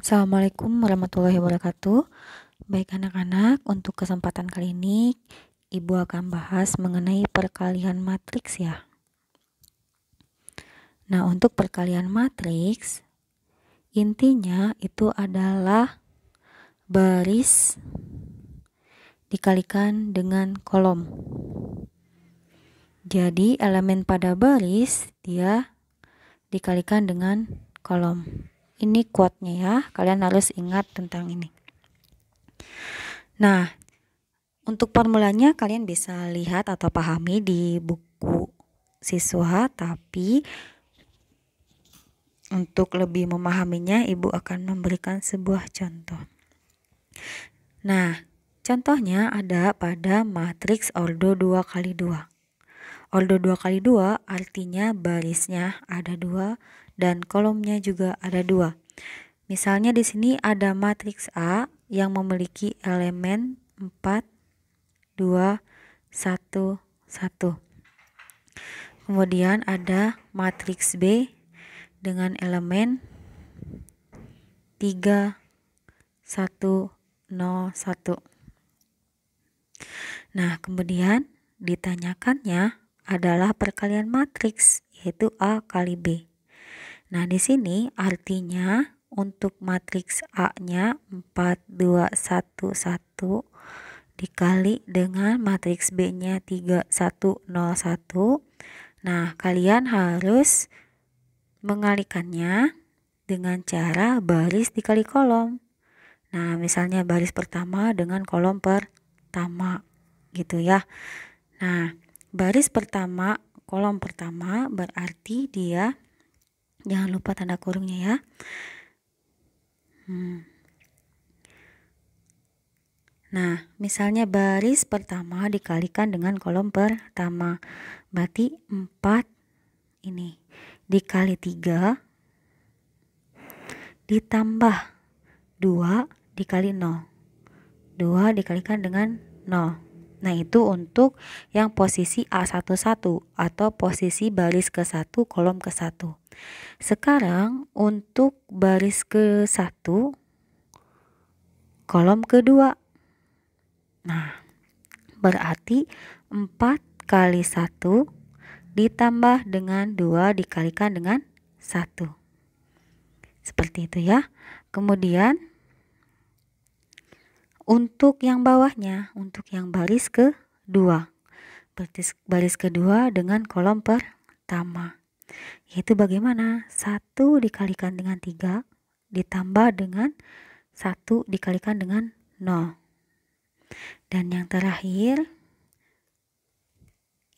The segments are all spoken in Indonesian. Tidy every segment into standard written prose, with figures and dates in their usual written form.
Assalamualaikum warahmatullahi wabarakatuh. Baik anak-anak, untuk kesempatan kali ini Ibu akan bahas mengenai perkalian matriks ya. Nah, untuk perkalian matriks, intinya itu adalah baris dikalikan dengan kolom. Jadi elemen pada baris dia dikalikan dengan kolom. Ini quote-nya ya, kalian harus ingat tentang ini. Nah, untuk formulanya kalian bisa lihat atau pahami di buku siswa, tapi untuk lebih memahaminya Ibu akan memberikan sebuah contoh. Nah, contohnya ada pada matriks ordo 2x2. Ordo 2x2 artinya barisnya ada 2 dan kolomnya juga ada 2. Misalnya di sini ada matriks A yang memiliki elemen 4, 2, 1, 1. Kemudian ada matriks B dengan elemen 3, 1, 0, 1. Nah, kemudian ditanyakannya adalah perkalian matriks, yaitu A kali B. Nah, di sini artinya untuk matriks A-nya 4, 2, 1, 1 dikali dengan matriks B-nya 3, 1, 0, 1. Nah, kalian harus mengalikannya dengan cara baris dikali kolom. Nah, misalnya baris pertama dengan kolom pertama gitu ya. Nah, baris pertama, kolom pertama berarti dia, jangan lupa tanda kurungnya ya. Nah, misalnya baris pertama dikalikan dengan kolom pertama, berarti 4 ini dikali 3 ditambah 2 dikali 0. 2 dikalikan dengan 0. Nah, itu untuk yang posisi A11 atau posisi baris ke-1 kolom ke-1. Sekarang untuk baris ke-1 kolom kedua. Nah, berarti 4 kali 1 ditambah dengan 2 dikalikan dengan 1. Seperti itu ya. Kemudian untuk yang bawahnya, untuk yang baris kedua, baris kedua dengan kolom pertama, yaitu bagaimana? 1 dikalikan dengan 3 ditambah dengan 1 dikalikan dengan 0. Dan yang terakhir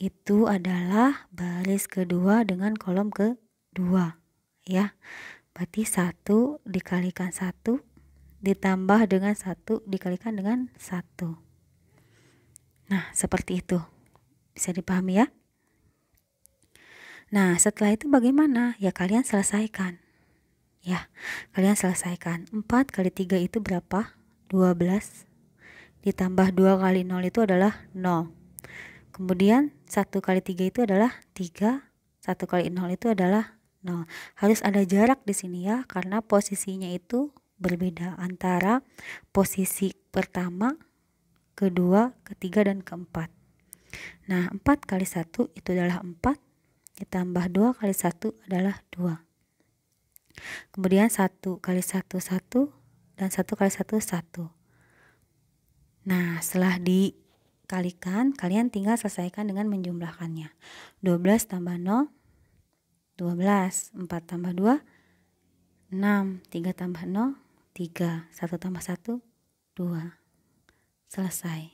itu adalah baris kedua dengan kolom kedua ya. Berarti 1 dikalikan 1 ditambah dengan 1 dikalikan dengan 1. Nah, seperti itu. Bisa dipahami ya? Nah, setelah itu bagaimana? Ya, kalian selesaikan. Ya, kalian selesaikan. 4 kali 3 itu berapa? 12. Ditambah 2 kali 0 itu adalah 0. Kemudian 1 kali 3 itu adalah 3. 1 kali 0 itu adalah 0. Harus ada jarak di sini ya, karena posisinya itu berbeda antara posisi pertama, kedua, ketiga, dan keempat. Nah, 4 kali 1 itu adalah 4. Ditambah 2 kali 1 adalah 2. Kemudian 1 kali 1, 1. Dan 1 kali 1, 1. Nah, setelah dikalikan, kalian tinggal selesaikan dengan menjumlahkannya. 12 tambah 0, 12. 4 tambah 2, 6. 3 tambah 0, 3. 1 tambah 1, 2. Selesai.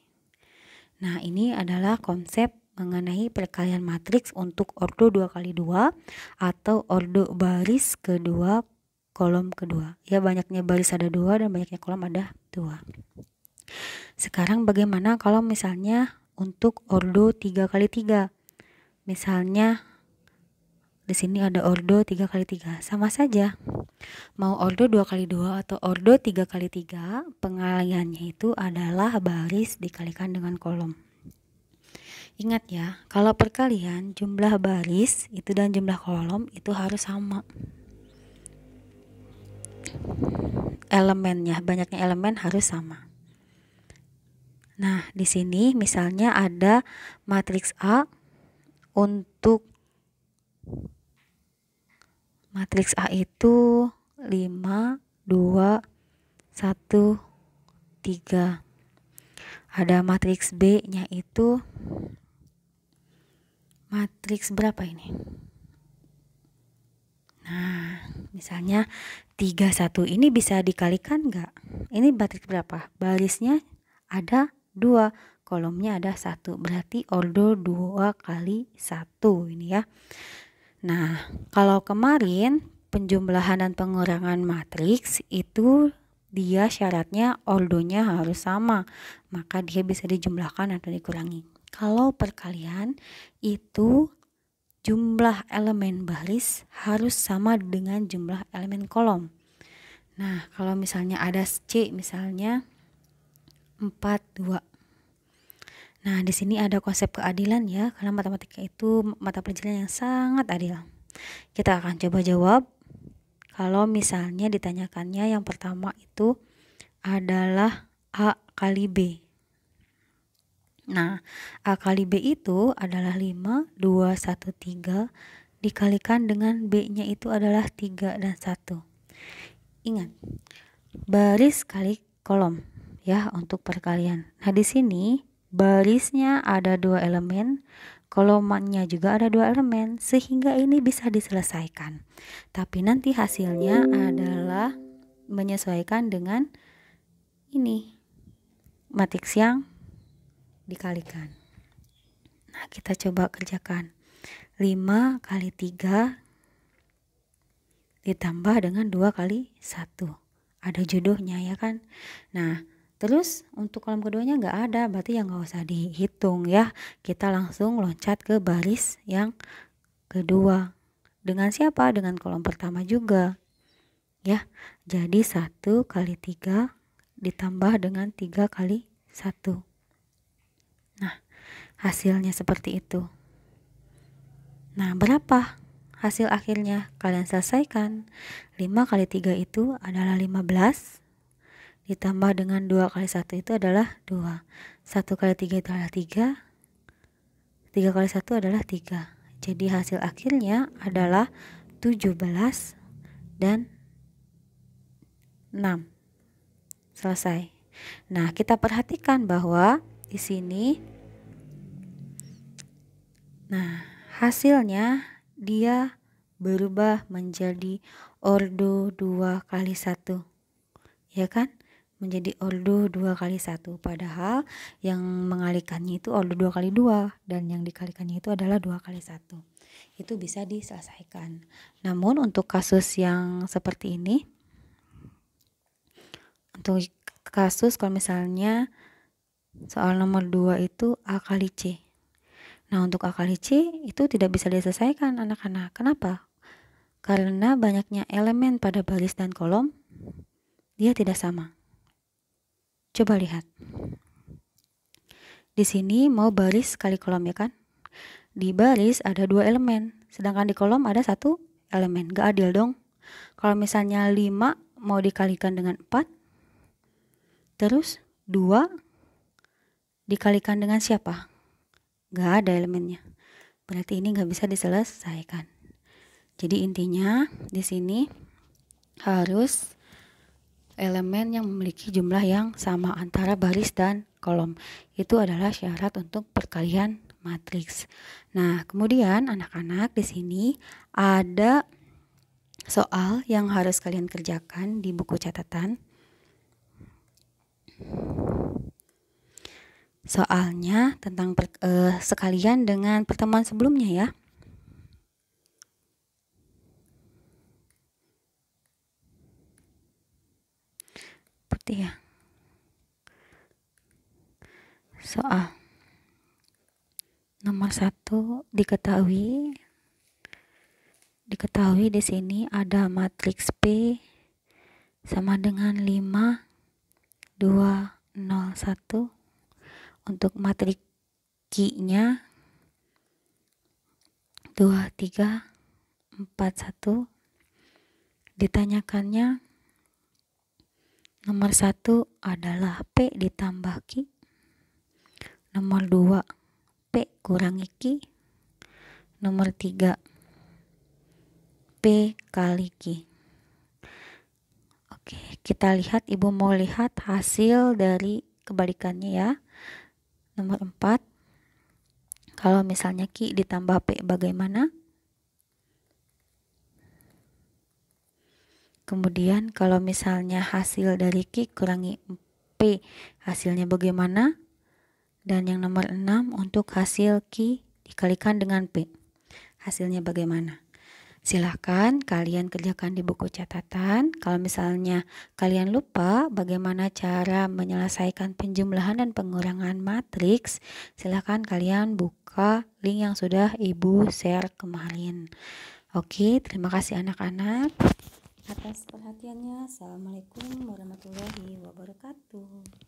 Nah, ini adalah konsep mengenai perkalian matriks untuk ordo 2x2 atau ordo baris kedua kolom kedua. Ya, banyaknya baris ada 2 dan banyaknya kolom ada 2. Sekarang bagaimana kalau misalnya untuk ordo 3x3? Misalnya di sini ada ordo 3x3, sama saja. Mau ordo 2x2 atau ordo 3x3, pengaliannya itu adalah baris dikalikan dengan kolom. Ingat ya, kalau perkalian jumlah baris itu dan jumlah kolom itu harus sama. elemennya, banyaknya elemen harus sama. Nah, di sini misalnya ada matriks A. Untuk matriks A itu 5, 2, 1, 3. Ada matriks B-nya itu matriks berapa ini? Nah, misalnya 3, 1 ini bisa dikalikan enggak? Ini matriks berapa? Barisnya ada 2, kolomnya ada 1. Berarti ordo 2 kali 1 ini ya. Nah, kalau kemarin penjumlahan dan pengurangan matriks itu dia syaratnya ordonya harus sama, maka dia bisa dijumlahkan atau dikurangi. Kalau perkalian itu jumlah elemen baris harus sama dengan jumlah elemen kolom. Nah, kalau misalnya ada C misalnya 4, 2. Nah, di sini ada konsep keadilan ya, karena matematika itu mata pelajaran yang sangat adil. Kita akan coba jawab. Kalau misalnya ditanyakannya yang pertama itu adalah A kali B. Nah, A kali B itu adalah 5, 2, 1, 3 dikalikan dengan B-nya itu adalah 3 dan 1. Ingat, baris kali kolom ya untuk perkalian. Nah, di sini barisnya ada 2 elemen, kolomnya juga ada 2 elemen, sehingga ini bisa diselesaikan. Tapi nanti hasilnya adalah menyesuaikan dengan ini matriks yang dikalikan. Nah, kita coba kerjakan. 5 kali 3 ditambah dengan 2 kali 1. Ada jodohnya ya kan. Nah, terus untuk kolom keduanya nggak ada, berarti ya nggak usah dihitung ya. Kita langsung loncat ke baris yang kedua. Dengan siapa? Dengan kolom pertama juga. Ya, jadi 1 kali 3 ditambah dengan 3 kali 1. Nah, hasilnya seperti itu. Nah, berapa hasil akhirnya? Kalian selesaikan. 5 kali 3 itu adalah 15. Ditambah dengan 2 kali 1 itu adalah 2. 1 kali 3 itu adalah 3. 3 kali 1 adalah 3. Jadi hasil akhirnya adalah 17 dan 6. Selesai. Nah, kita perhatikan bahwa di sini hasilnya dia berubah menjadi ordo 2 kali 1. Ya kan? Menjadi ordo 2 kali 1. Padahal yang mengalikannya itu ordo 2 kali 2 dan yang dikalikannya itu adalah 2 kali 1. Itu bisa diselesaikan. Namun untuk kasus yang seperti ini, untuk kasus kalau misalnya soal nomor 2 itu A kali C. Nah, untuk A kali C itu tidak bisa diselesaikan anak-anak. Kenapa? Karena banyaknya elemen pada baris dan kolom, dia tidak sama. Coba lihat. Di sini mau baris kali kolom ya kan? Di baris ada 2 elemen, sedangkan di kolom ada 1 elemen. Gak adil dong. Kalau misalnya 5 mau dikalikan dengan 4, terus 2 dikalikan dengan siapa? Gak ada elemennya. Berarti ini gak bisa diselesaikan. Jadi intinya di sini harus elemen yang memiliki jumlah yang sama antara baris dan kolom. Itu adalah syarat untuk perkalian matriks. Nah, kemudian anak-anak di sini ada soal yang harus kalian kerjakan di buku catatan. Soalnya tentang sekalian dengan pertemuan sebelumnya ya. Seperti ya. Soal nomor 1 diketahui di sini ada matriks P sama dengan 5, 2, 0, 1. Untuk matriks Q-nya 2, 3, 4, 1. Ditanyakannya Nomor 1 adalah P ditambah Q. Nomor 2, P kurangi Q. Nomor 3, P kali Q. Oke, kita lihat, Ibu mau lihat hasil dari kebalikannya ya. Nomor 4, kalau misalnya Q ditambah P bagaimana? Kemudian kalau misalnya hasil dari Q kurangi P, hasilnya bagaimana? Dan yang nomor 6, untuk hasil Q dikalikan dengan P, hasilnya bagaimana? Silahkan kalian kerjakan di buku catatan. Kalau misalnya kalian lupa bagaimana cara menyelesaikan penjumlahan dan pengurangan matriks, silahkan kalian buka link yang sudah Ibu share kemarin. Oke, terima kasih anak-anak atas perhatiannya. Assalamualaikum warahmatullahi wabarakatuh.